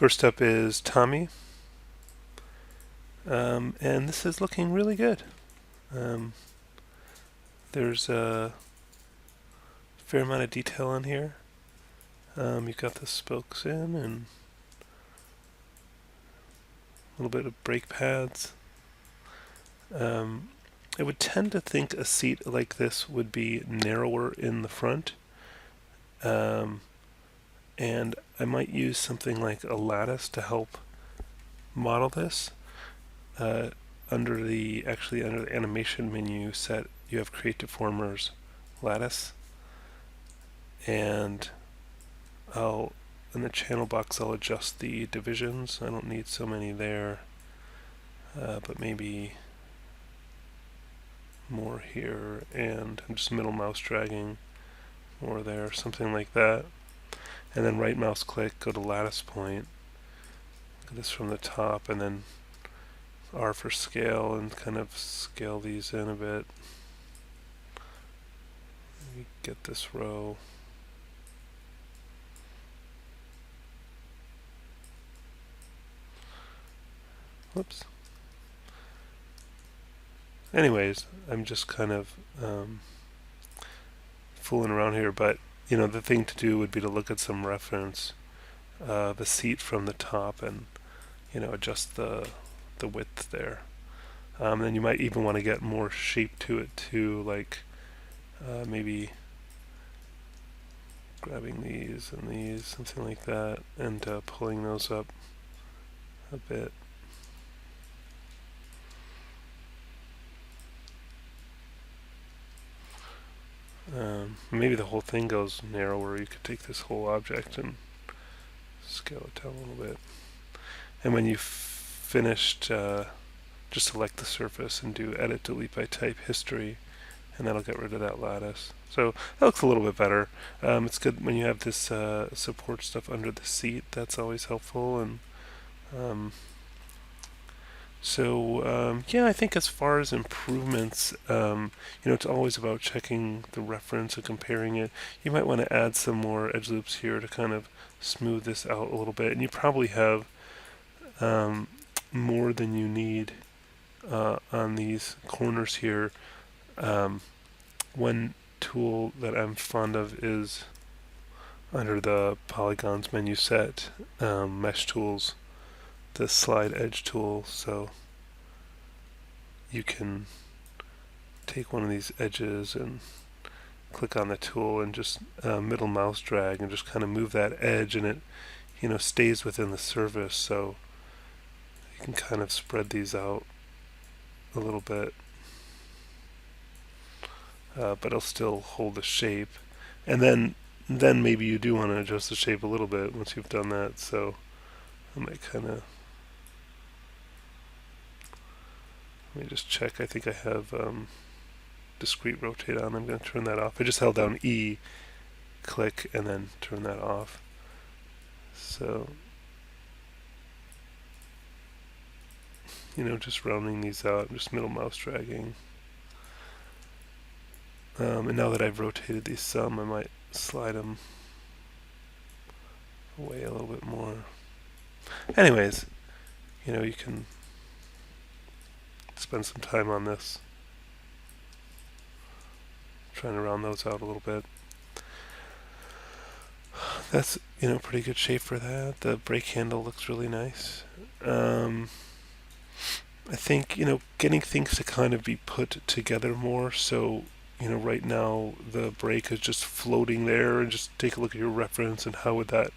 First up is Tommy, and this is looking really good. Um, there's a fair amount of detail on here. You've got the spokes in and a little bit of brake pads. Um, I would tend to think a seat like this would be narrower in the front, um, and I might use something like a lattice to help model this. Uh, under the animation menu set, you have Create Deformers lattice, and I'll in the channel box I'll adjust the divisions. I don't need so many there, but maybe more here, and I'm just middle mouse dragging more there, something like that. And then right mouse click, go to lattice point, look at this from the top, and then R for scale, and kind of scale these in a bit. Get this row. Whoops. Anyways, I'm just kind of fooling around here, but the thing to do would be to look at some reference, the seat from the top, and adjust the width there. Then you might even want to get more shape to it too, like maybe grabbing these and these, something like that, and pulling those up a bit. Maybe the whole thing goes narrower. You could take this whole object and scale it down a little bit. And when you've finished, just select the surface and do Edit Delete by Type History, and that'll get rid of that lattice. So that looks a little bit better. It's good when you have this support stuff under the seat. That's always helpful. And yeah, I think as far as improvements, it's always about checking the reference and comparing it. You might want to add some more edge loops here to kind of smooth this out a little bit, and you probably have more than you need on these corners here. One tool that I'm fond of is under the polygons menu set, mesh tools, the slide edge tool. So you can take one of these edges and click on the tool and just middle mouse drag and just kind of move that edge, and it stays within the surface, so you can kind of spread these out a little bit, but it'll still hold the shape. And then maybe you do want to adjust the shape a little bit once you've done that. So I might kind of, let me just check. I think I have discrete rotate on. I'm going to turn that off. I just held down E, click, and then turn that off. So just rounding these out. I'm just middle mouse dragging. And now that I've rotated these some, I might slide them away a little bit more. Anyways, you can spend some time on this, trying to round those out a little bit. That's pretty good shape for that. The brake handle looks really nice. I think getting things to kind of be put together more. So right now the brake is just floating there, and just take a look at your reference and how would that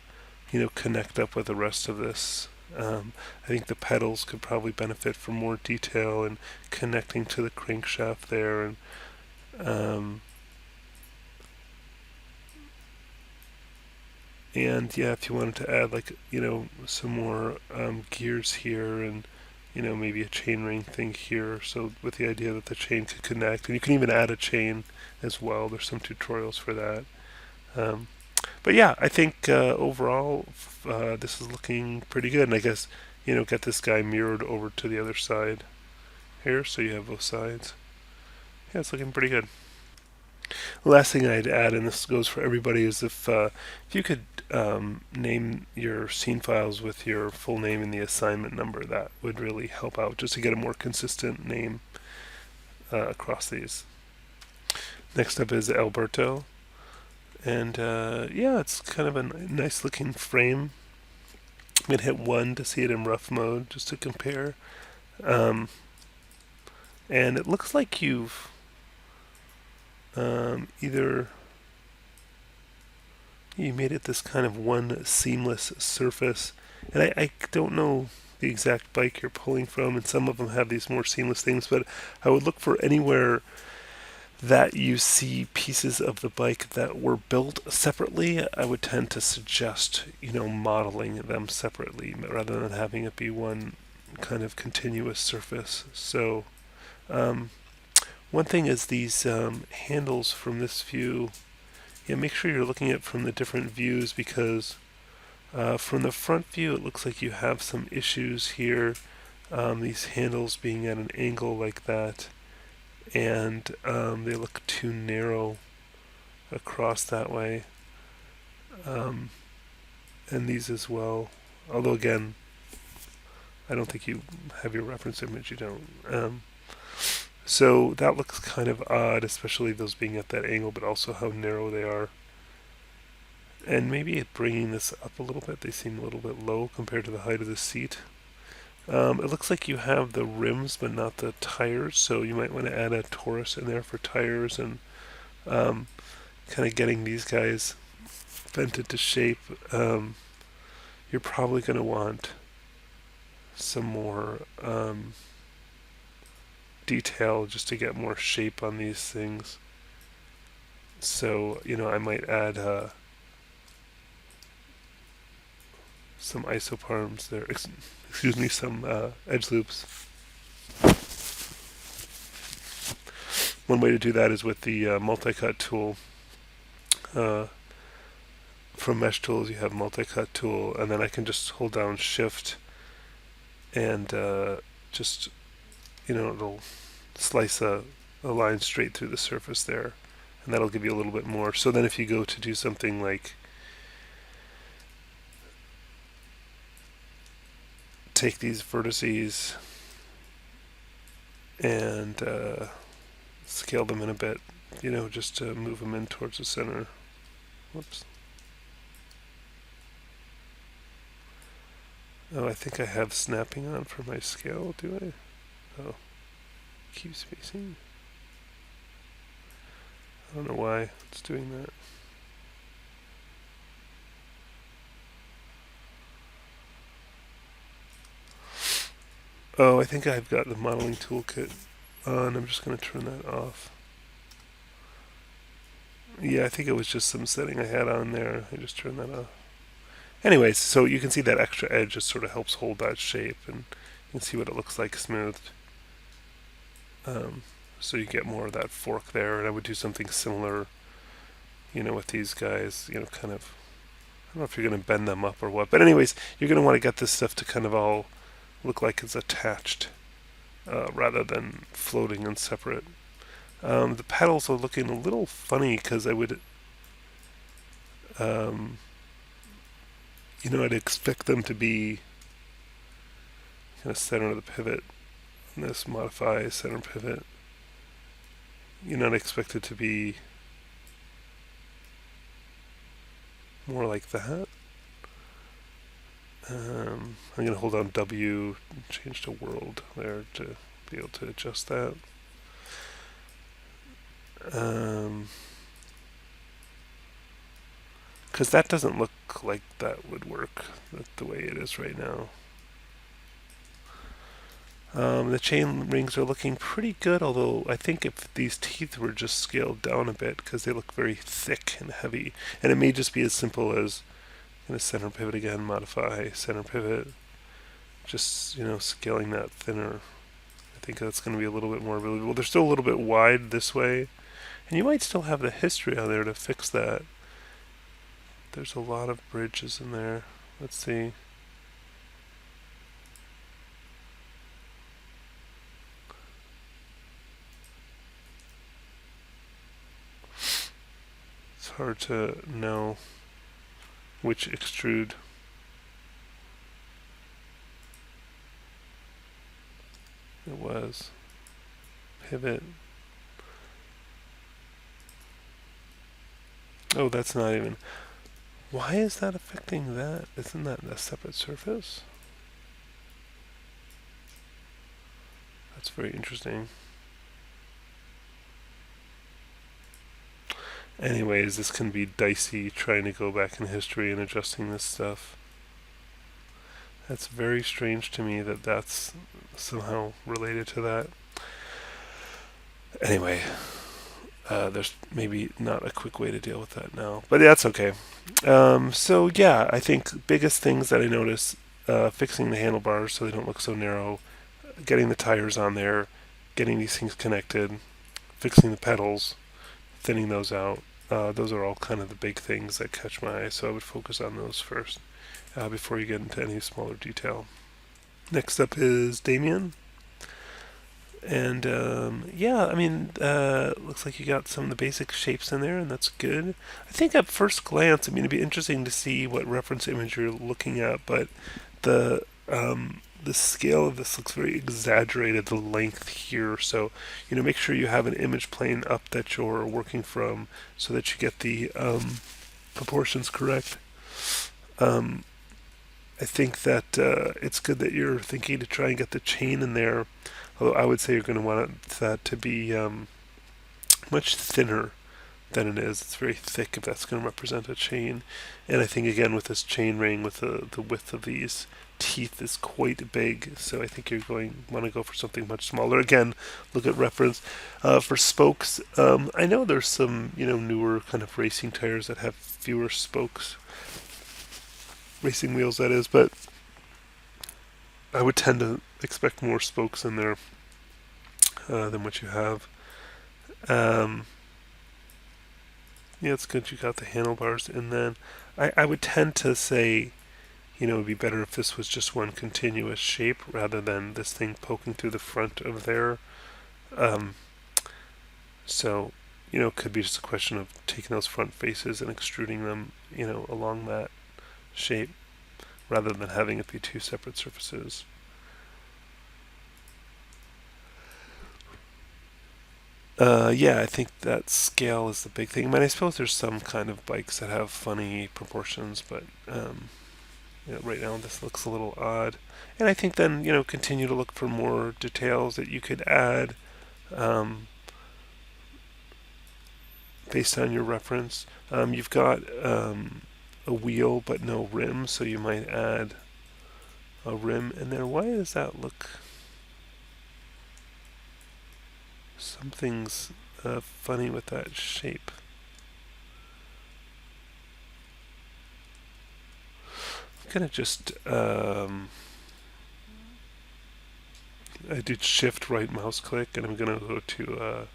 connect up with the rest of this. I think the pedals could probably benefit from more detail and connecting to the crankshaft there, and yeah, if you wanted to add like some more gears here, and maybe a chain ring thing here, so with the idea that the chain could connect, and you can even add a chain as well. There's some tutorials for that. But yeah, I think overall this is looking pretty good, and I guess get this guy mirrored over to the other side here, so you have both sides. Yeah, it's looking pretty good. Last thing I'd add, and this goes for everybody, is if you could name your scene files with your full name and the assignment number, that would really help out just to get a more consistent name across these. Next up is Alberto, and yeah, it's kind of a nice looking frame. I'm gonna hit 1 to see it in rough mode just to compare, um, and it looks like you've either you made it this kind of one seamless surface. And I don't know the exact bike you're pulling from, and some of them have these more seamless things, but I would look for anywhere that you see pieces of the bike that were built separately. I would tend to suggest, modeling them separately rather than having it be one kind of continuous surface. So, one thing is these handles from this view. Yeah, make sure you're looking at it from the different views, because from the front view it looks like you have some issues here. These handles being at an angle like that, and they look too narrow across that way. And these as well. Although again, I don't think you have your reference image. You don't. So that looks kind of odd, especially those being at that angle, but also how narrow they are. And maybe bringing this up a little bit, they seem a little bit low compared to the height of the seat. It looks like you have the rims but not the tires, so you might want to add a Taurus in there for tires, and kind of getting these guys vented to shape. You're probably going to want some more detail just to get more shape on these things. So, I might add some isoparms there. Excuse me, some edge loops. One way to do that is with the multi-cut tool. From Mesh Tools, you have multi-cut tool, and then I can just hold down Shift and just, it'll slice a line straight through the surface there, and that'll give you a little bit more. So then if you go to do something like take these vertices and scale them in a bit, just to move them in towards the center. Whoops. Oh, I think I have snapping on for my scale, do I? Oh, keep spacing. I don't know why it's doing that. Oh, I think I've got the modeling toolkit on. I'm just going to turn that off. Yeah, I think it was just some setting I had on there. I just turned that off. Anyways, so you can see that extra edge just sort of helps hold that shape, and you can see what it looks like smoothed. So you get more of that fork there, and I would do something similar, with these guys, kind of, I don't know if you're going to bend them up or what, but anyways, you're going to want to get this stuff to kind of all look like it's attached rather than floating and separate. The pedals are looking a little funny because I would, I'd expect them to be kind of center of the pivot. And this modify center pivot. You're not expected to be more like that. I'm going to hold down W and change to world there to be able to adjust that. Because that doesn't look like that would work the way it is right now. The chain rings are looking pretty good, although I think if these teeth were just scaled down a bit, because they look very thick and heavy, and it may just be as simple as center pivot again, modify center pivot, just scaling that thinner. I think that's going to be a little bit more believable. They're still a little bit wide this way, and you might still have the history on there to fix that. There's a lot of bridges in there. Let's see. hard to know which extrude. It was. Pivot. Oh, that's not even. Why is that affecting that? Isn't that a separate surface? That's very interesting. Anyways, this can be dicey trying to go back in history and adjusting this stuff. That's very strange to me that that's somehow related to that. Anyway, there's maybe not a quick way to deal with that now, but that's okay. So yeah, I think biggest things that I noticed, fixing the handlebars so they don't look so narrow, getting the tires on there, getting these things connected, fixing the pedals, thinning those out. Those are all kind of the big things that catch my eye, so I would focus on those first before you get into any smaller detail. Next up is Damien. And yeah, I mean, looks like you got some of the basic shapes in there, and that's good. I think at first glance, I mean, it'd be interesting to see what reference image you're looking at, but the scale of this looks very exaggerated, the length here. So, make sure you have an image plane up that you're working from so that you get the proportions correct. I think that it's good that you're thinking to try and get the chain in there. Although I would say you're going to want that to be much thinner than it is. It's very thick if that's going to represent a chain. And I think again with this chain ring, with the width of these teeth is quite big. So I think you're want to go for something much smaller. Again, look at reference. For spokes, I know there's some newer kind of racing tires that have fewer spokes. Racing wheels, that is, but I would tend to expect more spokes in there than what you have. Yeah, it's good you got the handlebars, and then I would tend to say, it would be better if this was just one continuous shape rather than this thing poking through the front of there. So, it could be just a question of taking those front faces and extruding them, along that shape rather than having it be two separate surfaces. Yeah, I think that scale is the big thing. I mean, I suppose there's some kind of bikes that have funny proportions, but right now this looks a little odd. And I think then, continue to look for more details that you could add based on your reference. You've got a wheel but no rim, so you might add a rim in there. Why does that look... Something's funny with that shape. I'm gonna just I did shift right mouse click, and I'm gonna go to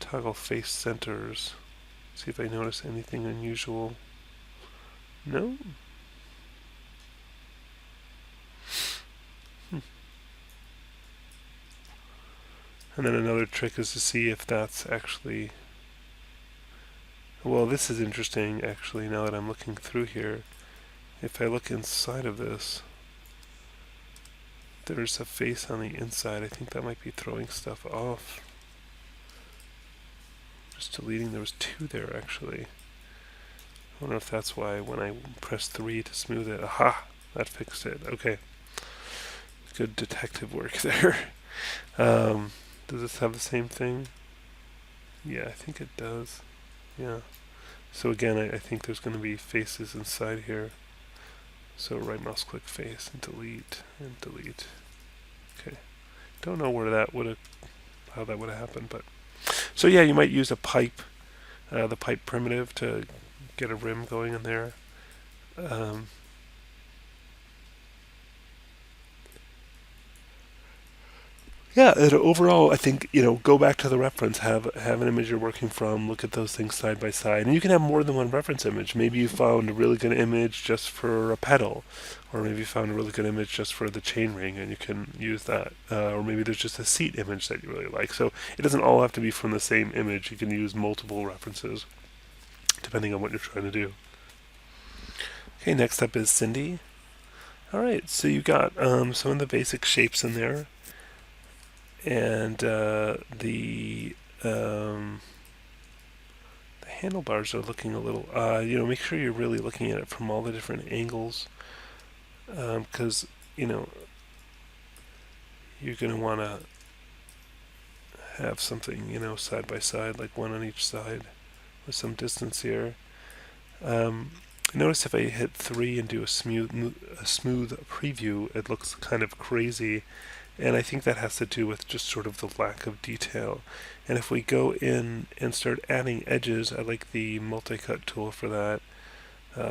toggle face centers. See if I notice anything unusual. No. And then another trick is to see if that's actually... Well, this is interesting, actually, now that I'm looking through here. If I look inside of this, there's a face on the inside. I think that might be throwing stuff off. Just deleting, there was two there, actually. I wonder if that's why when I press 3 to smooth it... Aha! That fixed it. Okay. Good detective work there. Does this have the same thing? Yeah, I think it does. Yeah. So again, I think there's going to be faces inside here. So right mouse click face and delete and delete. Okay. Don't know where that would have, how that would have happened, but so yeah, you might use a pipe, the pipe primitive to get a rim going in there. Yeah, and overall, I think, go back to the reference, have an image you're working from, look at those things side by side, and you can have more than one reference image. Maybe you found a really good image just for a pedal, or maybe you found a really good image just for the chainring, and you can use that. Or maybe there's just a seat image that you really like. So it doesn't all have to be from the same image. You can use multiple references. depending on what you're trying to do. Okay, next up is Cindy. Alright, so you got some of the basic shapes in there, and the handlebars are looking a little odd. Make sure you're really looking at it from all the different angles, because you're going to want to have something side by side, like one on each side with some distance here. Notice if I hit 3 and do a smooth preview, it looks kind of crazy, and I think that has to do with just sort of the lack of detail. And if we go in and start adding edges, I like the multi-cut tool for that.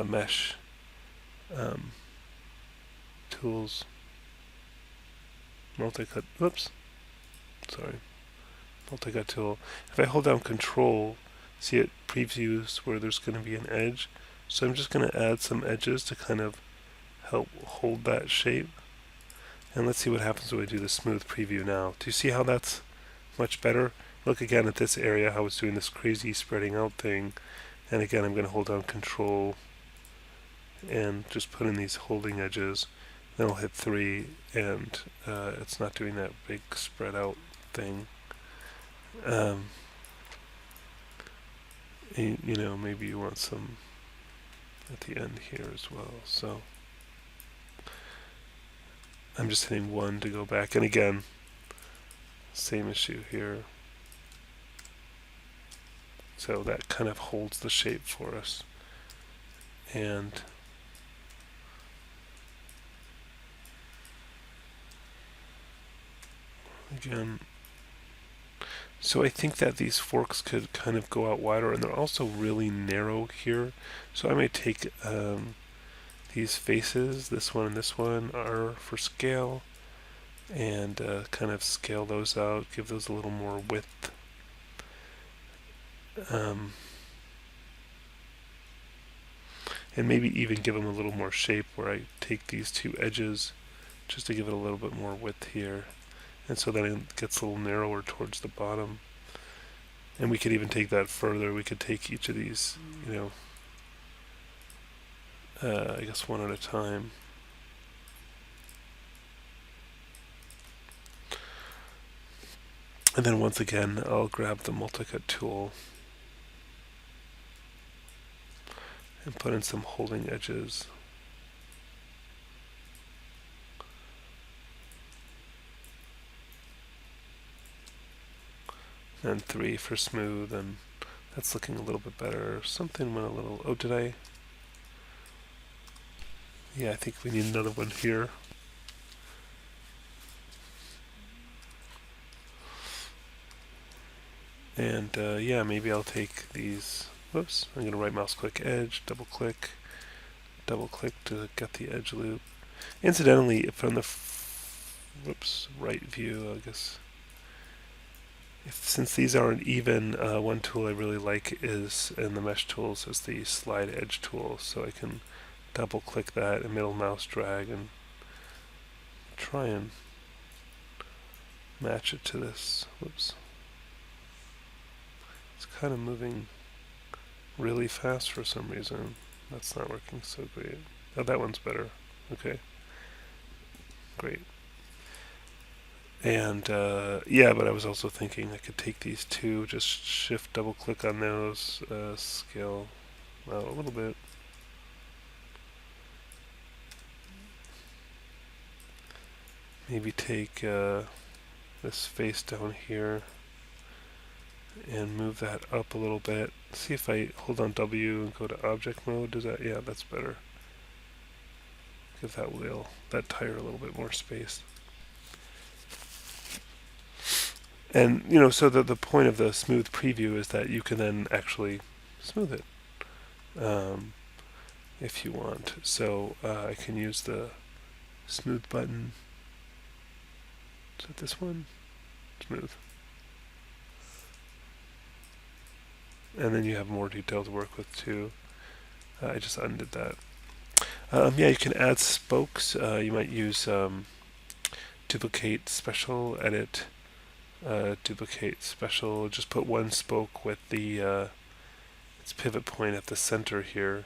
Mesh tools, multi-cut, multi-cut tool. If I hold down Control, see it previews where there's going to be an edge. So I'm just going to add some edges to kind of help hold that shape. And let's see what happens when we do the smooth preview now. Do you see how that's much better? Look again at this area, how it's doing this crazy spreading out thing. And again, I'm going to hold down Control and just put in these holding edges. Then I'll hit 3, and it's not doing that big spread out thing. Maybe you want some at the end here as well. So I'm just hitting 1 to go back, and again, same issue here. So that kind of holds the shape for us. And again, so I think that these forks could kind of go out wider, and they're also really narrow here. So I may take these faces, this one and this one are for scale, and kind of scale those out, give those a little more width. And maybe even give them a little more shape, where I take these two edges just to give it a little bit more width here. And so then it gets a little narrower towards the bottom. And we could even take that further. We could take each of these, I guess one at a time. And then once again, I'll grab the multi-cut tool and put in some holding edges. And 3 for smooth, and that's looking a little bit better. Something went a little, yeah, I think we need another one here. And yeah, maybe I'll take these, I'm going to right mouse click edge, double click to get the edge loop. Incidentally, from the right view, I guess, since these aren't even, one tool I really like is in the mesh tools is the slide edge tool. So I can double click that and middle mouse drag and try and match it to this. It's kind of moving really fast for some reason. That's not working so great. Oh, that one's better. Okay. Great. And yeah, but I was also thinking I could take these two, just shift double click on those, scale out a little bit. Maybe take this face down here and move that up a little bit. See if I hold on W and go to object mode, does that, yeah, that's better. Give that tire a little bit more space. And, so the point of the smooth preview is that you can then actually smooth it if you want. So I can use the smooth button. Is that this one? Smooth. And then you have more detail to work with too. I just undid that. Yeah, you can add spokes. You might use duplicate special, edit, duplicate special. Just put one spoke with the its pivot point at the center here,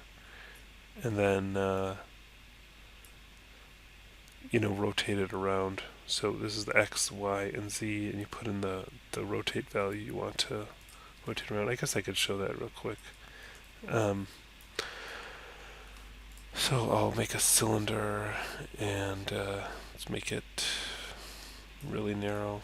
and then rotate it around. So this is the X, Y, and Z, and you put in the rotate value you want to rotate around. I guess I could show that real quick. So I'll make a cylinder, and let's make it really narrow.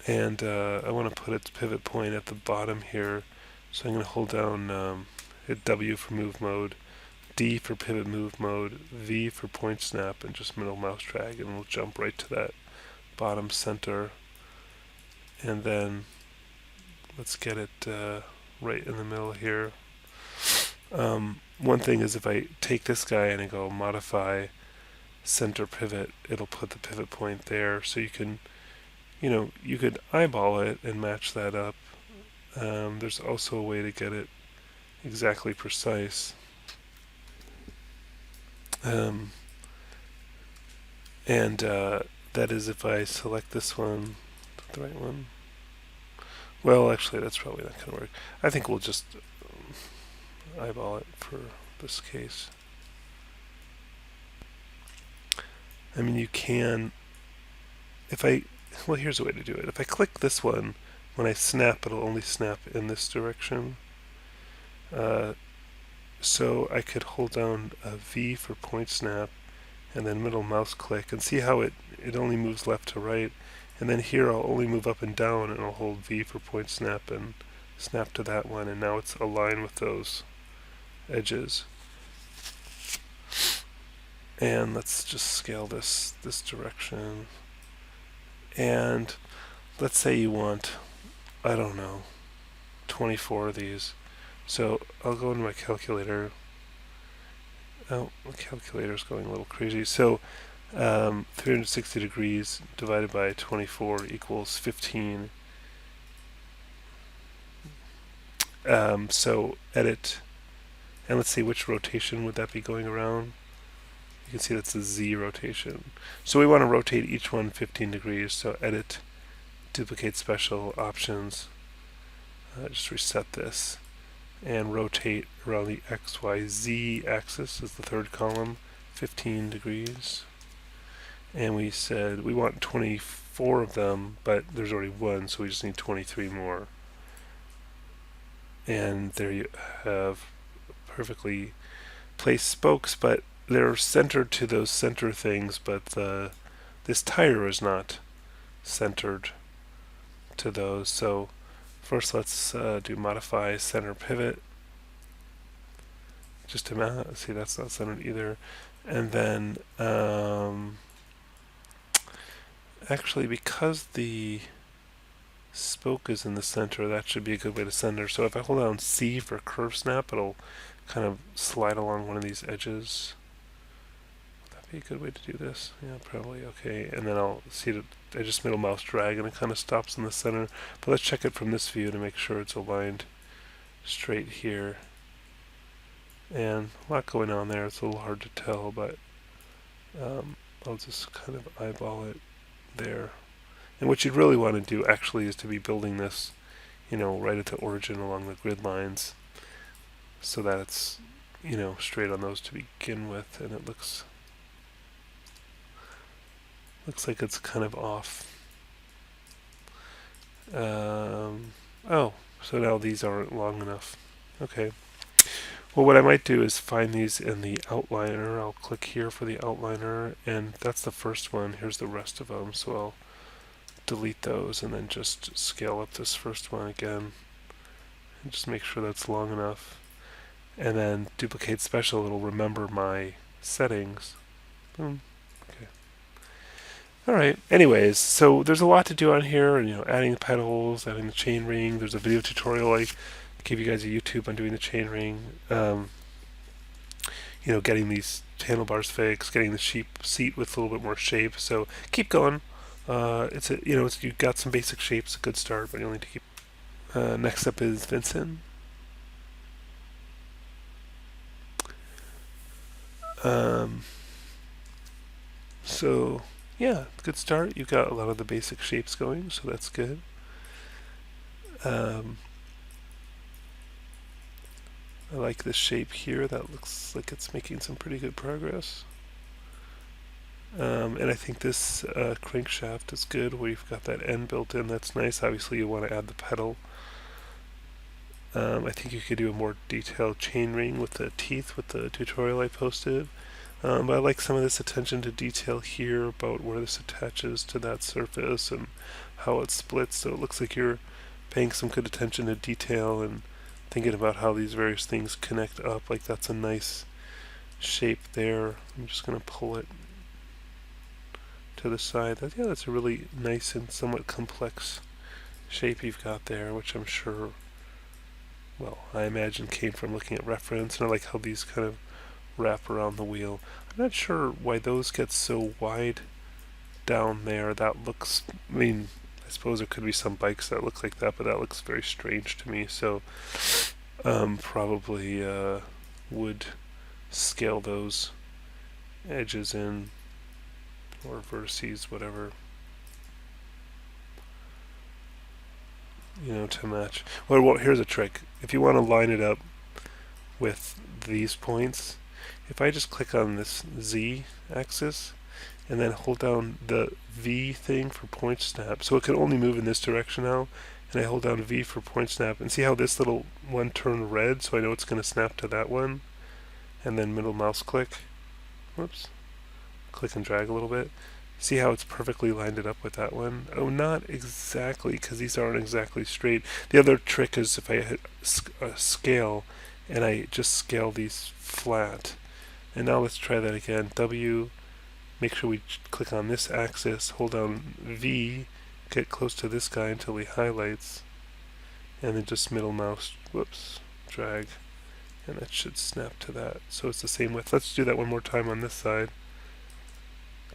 And I want to put its pivot point at the bottom here. So I'm going to hold down, hit W for move mode, D for pivot move mode, V for point snap, and just middle mouse drag, and we'll jump right to that bottom center. And then let's get it right in the middle here. One thing is, if I take this guy and I go modify center pivot, it'll put the pivot point there. So you can, you could eyeball it and match that up. There's also a way to get it exactly precise. That is if I select this one, the right one. Well, actually, that's probably not going to work. I think we'll just eyeball it for this case. I mean, you can, well, here's a way to do it. If I click this one, when I snap, it'll only snap in this direction. So I could hold down a V for point snap, and then middle mouse click, and see how it only moves left to right. And then here I'll only move up and down, and I'll hold V for point snap and snap to that one, and now it's aligned with those edges. And let's just scale this direction. And let's say you want, I don't know, 24 of these. So I'll go into my calculator. Oh, the calculator's going a little crazy. So 360 degrees divided by 24 equals 15. So edit, and let's see which rotation would that be going around. You can see that's a Z rotation. So we want to rotate each one 15 degrees. So edit, duplicate special, options. Just reset this and rotate around the XYZ axis is the third column, 15 degrees. And we said we want 24 of them, but there's already one, so we just need 23 more. And there you have perfectly placed spokes, but they're centered to those center things, but this tire is not centered to those. So first let's do modify center pivot. Just to see, that's not centered either. And then actually, because the spoke is in the center, that should be a good way to center. So if I hold down C for curve snap, it'll kind of slide along one of these edges. Would that be a good way to do this? Yeah, probably. Okay, and then I'll see that I just middle mouse drag and it kind of stops in the center. But let's check it from this view to make sure it's aligned straight here. And a lot going on there. It's a little hard to tell, but I'll just kind of eyeball it there. And what you'd really want to do actually is to be building this, right at the origin along the grid lines, so that it's, straight on those to begin with, and it looks like it's kind of off. Oh, so now these aren't long enough. Okay. Well, what I might do is find these in the outliner. I'll click here for the outliner, and that's the first one. Here's the rest of them, so I'll delete those and then just scale up this first one again and just make sure that's long enough, and then duplicate special. It'll remember my settings. Boom. Okay. Alright, anyways, so there's a lot to do on here, and adding the pedals, adding the chain ring. There's a video tutorial I give you guys a YouTube on doing the chain ring. Getting these handlebars fixed, getting the seat with a little bit more shape. So keep going. You've got some basic shapes, a good start, but you'll need to keep. Next up is Vincent. So yeah, good start. You've got a lot of the basic shapes going, so that's good. I like this shape here. That looks like it's making some pretty good progress. And I think this crankshaft is good where you've got that end built in. That's nice. Obviously you want to add the pedal. I think you could do a more detailed chain ring with the teeth with the tutorial I posted. But I like some of this attention to detail here about where this attaches to that surface and how it splits. So it looks like you're paying some good attention to detail and thinking about how these various things connect up. Like that's a nice shape there. I'm just going to pull it to the side. That's a really nice and somewhat complex shape you've got there, which I'm sure, well, I imagine came from looking at reference. And I like how these kind of wrap around the wheel. I'm not sure why those get so wide down there. That looks, I mean, I suppose there could be some bikes that look like that, but that looks very strange to me. So probably would scale those edges in, or vertices, whatever, to match. Well, here's a trick. If you want to line it up with these points, if I just click on this Z axis and then hold down the V thing for point snap, so it can only move in this direction now, and I hold down V for point snap, and see how this little one turned red, so I know it's going to snap to that one, and then middle mouse click, whoops, click and drag a little bit. See how it's perfectly lined it up with that one? Oh, not exactly, because these aren't exactly straight. The other trick is if I hit scale, and I just scale these flat. And now let's try that again. W, make sure we click on this axis, hold down V, get close to this guy until he highlights, and then just middle mouse, whoops, drag, and that should snap to that. So it's the same width. Let's do that one more time on this side.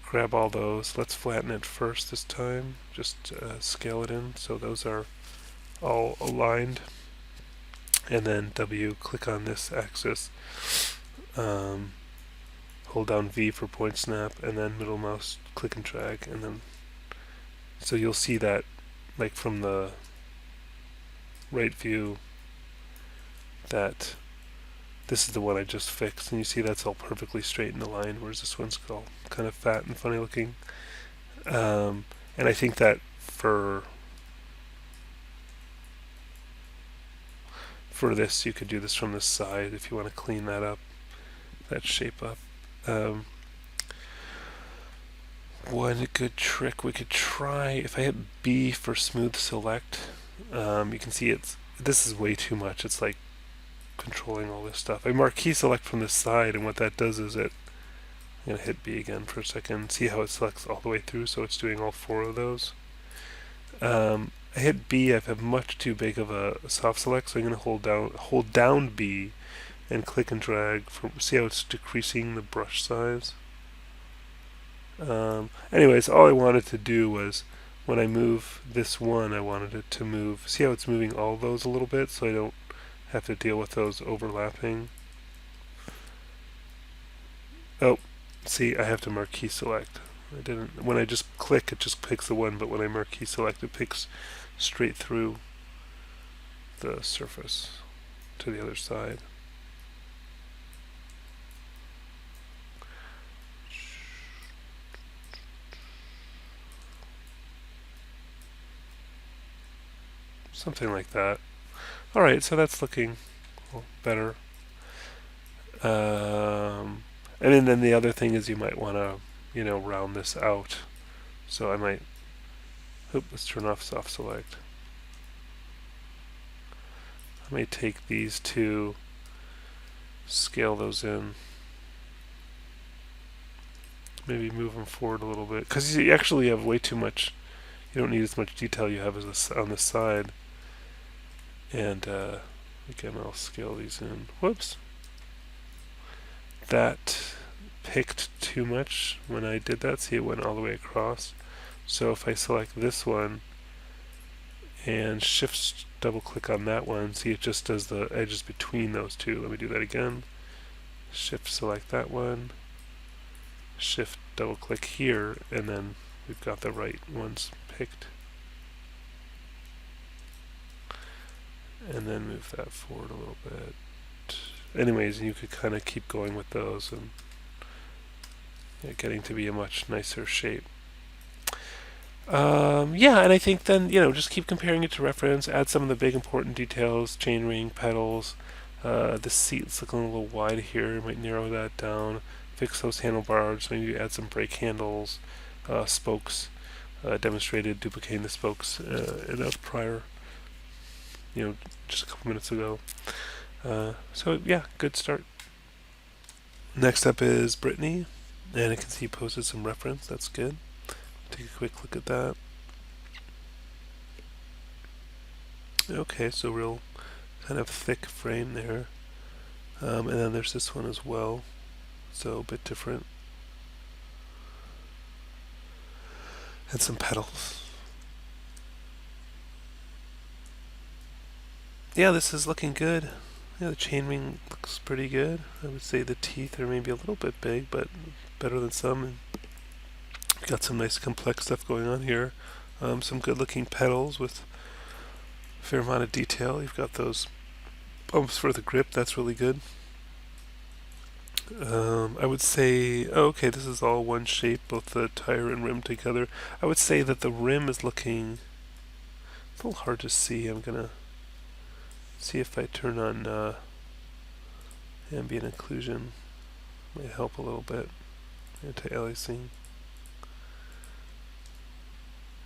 Grab all those. Let's flatten it first this time. Just scale it in so those are all aligned. And then W, click on this axis. Hold down V for point snap, and then middle mouse click and drag, and then so you'll see that like from the right view that this is the one I just fixed, and you see that's all perfectly straight and aligned, whereas this one's all kind of fat and funny looking. And I think that for this you could do this from the side if you want to clean that up, that shape up. One good trick we could try, if I hit B for smooth select, you can see this is way too much. It's like controlling all this stuff. I marquee select from the side, and what that does is I'm going to hit B again for a second. See how it selects all the way through, so it's doing all four of those. I hit B, I have much too big of a soft select, so I'm going to hold down B and click and drag. See how it's decreasing the brush size? Anyways, all I wanted to do was, when I move this one, I wanted it to move. See how it's moving all those a little bit, so I don't have to deal with those overlapping. Oh, see, I have to marquee select. I didn't. When I just click, it just picks the one, but when I marquee select, it picks straight through the surface to the other side. Something like that. Alright, so that's looking better. And then the other thing is you might want to, round this out. So I might, let's turn off soft select. I may take these two, scale those in. Maybe move them forward a little bit. Because you actually have way too much, you don't need as much detail you have as on the side. And again, I'll scale these in. Whoops. That picked too much when I did that. See, it went all the way across. So if I select this one and shift double click on that one, see, it just does the edges between those two. Let me do that again. Shift select that one. shift double click here, and then we've got the right ones picked. And then move that forward a little bit. Anyways, you could kind of keep going with those and getting to be a much nicer shape. Yeah, and I think then, just keep comparing it to reference, add some of the big important details, chainring, pedals. The seat's looking a little wide here, might narrow that down. Fix those handlebars, maybe add some brake handles, spokes, demonstrated duplicating the spokes in a prior, just a couple minutes ago. So yeah, good start. Next up is Brittany, and I can see you posted some reference, that's good. Take a quick look at that. Okay, so real kind of thick frame there. And then there's this one as well, so a bit different. And some pedals. Yeah, this is looking good. Yeah, the chainring looks pretty good. I would say the teeth are maybe a little bit big, but better than some. Got some nice complex stuff going on here. Some good looking pedals with a fair amount of detail. You've got those bumps for the grip, that's really good. I would say, okay, this is all one shape, both the tire and rim together. I would say that the rim is looking, it's a little hard to see. I'm gonna see if I turn on ambient occlusion. Might help a little bit. Anti-aliasing.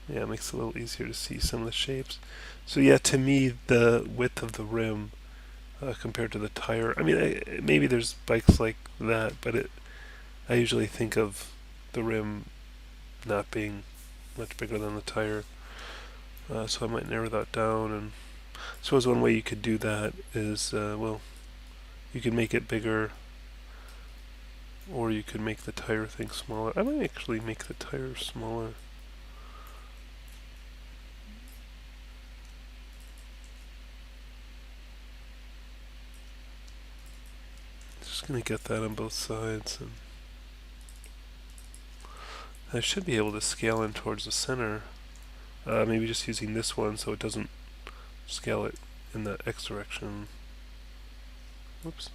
Yeah, it makes it a little easier to see some of the shapes. So yeah, to me, the width of the rim compared to the tire, I mean, maybe there's bikes like that, but I usually think of the rim not being much bigger than the tire. So I might narrow that down. And I suppose one way you could do that is, well, you could make it bigger, or you could make the tire thing smaller. I might actually make the tire smaller. Just gonna get that on both sides, and I should be able to scale in towards the center. Maybe just using this one so it doesn't scale it in the X direction. Whoops.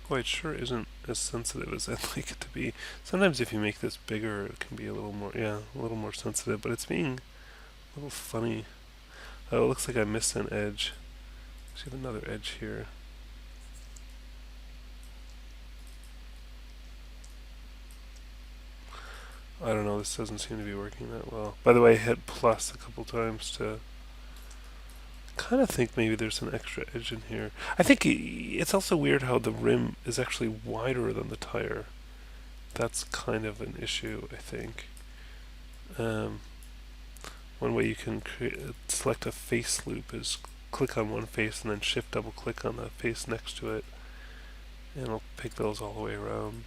Boy, it sure isn't as sensitive as I'd like it to be. Sometimes if you make this bigger, it can be a little more sensitive, but it's being a little funny. Oh, it looks like I missed an edge. See another edge here. I don't know, this doesn't seem to be working that well. By the way, I hit plus a couple times to kind of think maybe there's an extra edge in here. I think it's also weird how the rim is actually wider than the tire. That's kind of an issue, I think. One way you can select a face loop is click on one face and then shift double click on the face next to it, and it'll pick those all the way around.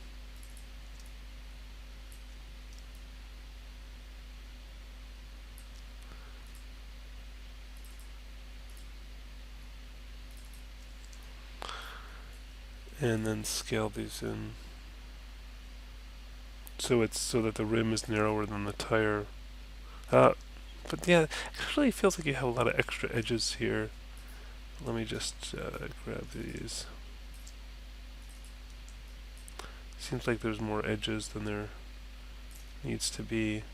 And then scale these in so it's so that the rim is narrower than the tire. But yeah, actually it feels like you have a lot of extra edges here. Let me just grab these. Seems like there's more edges than there needs to be.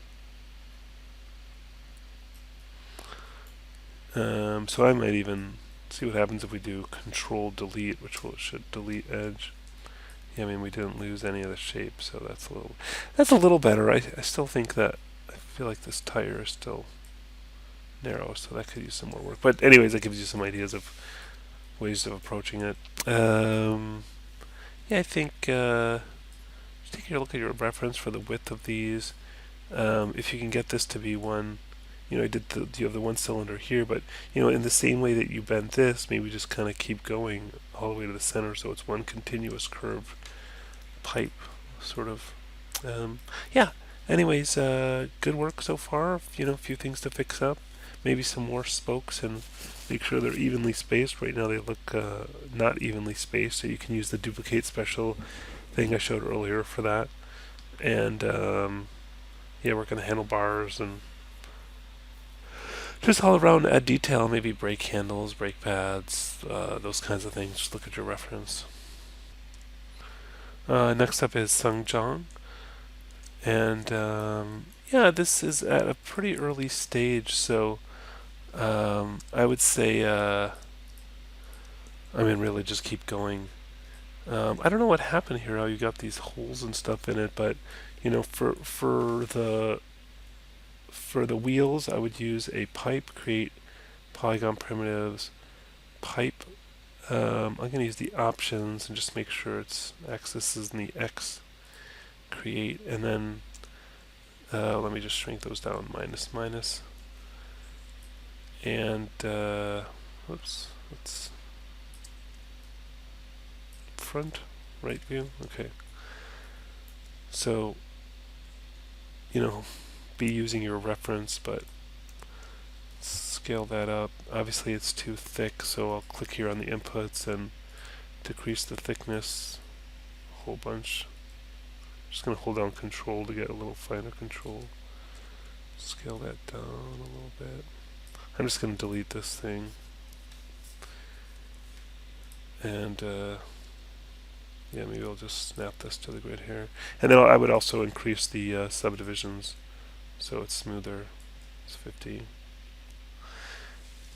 So I might even see what happens if we do Control Delete, which should delete edge. Yeah, I mean we didn't lose any of the shape, so that's a little better. I still think that I feel like this tire is still narrow, so that could use some more work. But anyways, that gives you some ideas of ways of approaching it. Yeah, I think just take a look at your reference for the width of these. If you can get this to be one, you have the one cylinder here, but in the same way that you bent this, maybe just kind of keep going all the way to the center, so it's one continuous curved pipe, sort of. Yeah. Anyways, good work so far. A few things to fix up. Maybe some more spokes and make sure they're evenly spaced. Right now they look not evenly spaced, so you can use the duplicate special thing I showed earlier for that. And yeah, work on the handlebars and just all around add detail, maybe brake handles, brake pads, those kinds of things. Just look at your reference. Next up is Sungjiang. And yeah, this is at a pretty early stage, so I would say, I mean, really just keep going. I don't know what happened here, how you got these holes and stuff in it, but for the wheels, I would use a pipe, create polygon primitives, pipe. I'm going to use the options and just make sure it's axis is in the X, create, and then let me just shrink those down, minus, minus. And, whoops, let's front, right view, okay. So, be using your reference, but scale that up. Obviously it's too thick, so I'll click here on the inputs and decrease the thickness a whole bunch. Just going to hold down control to get a little finer control. Scale that down a little bit. I'm just going to delete this thing. And yeah, maybe I'll just snap this to the grid here. And then I would also increase the subdivisions so it's smoother. It's 50.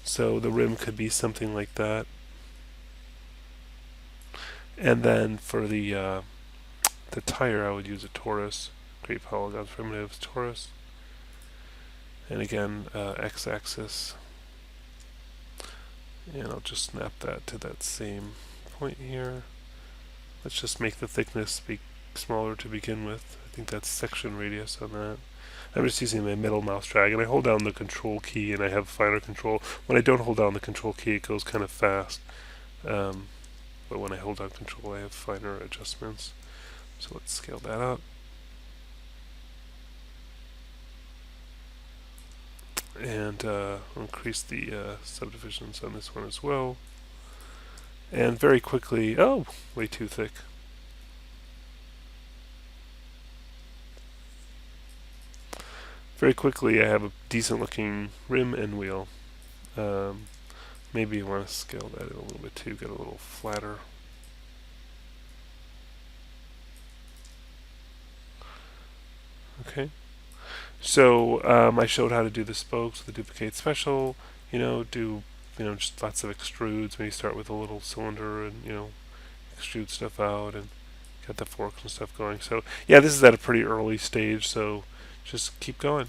So the rim could be something like that. And then for the tire, I would use a torus. Create polygons primitives, torus. And again, x-axis. And I'll just snap that to that same point here. Let's just make the thickness be smaller to begin with. I think that's section radius on that. I'm just using my middle mouse drag, and I hold down the control key and I have finer control. When I don't hold down the control key, it goes kind of fast. But when I hold down control, I have finer adjustments. So let's scale that up. And increase the subdivisions on this one as well. And very quickly, oh, way too thick. Very quickly, I have a decent looking rim and wheel. Maybe you want to scale that in a little bit too, get a little flatter. Okay. So I showed how to do the spokes, the duplicate special. Do just lots of extrudes. Maybe start with a little cylinder and extrude stuff out and get the forks and stuff going. So yeah, this is at a pretty early stage. So just keep going.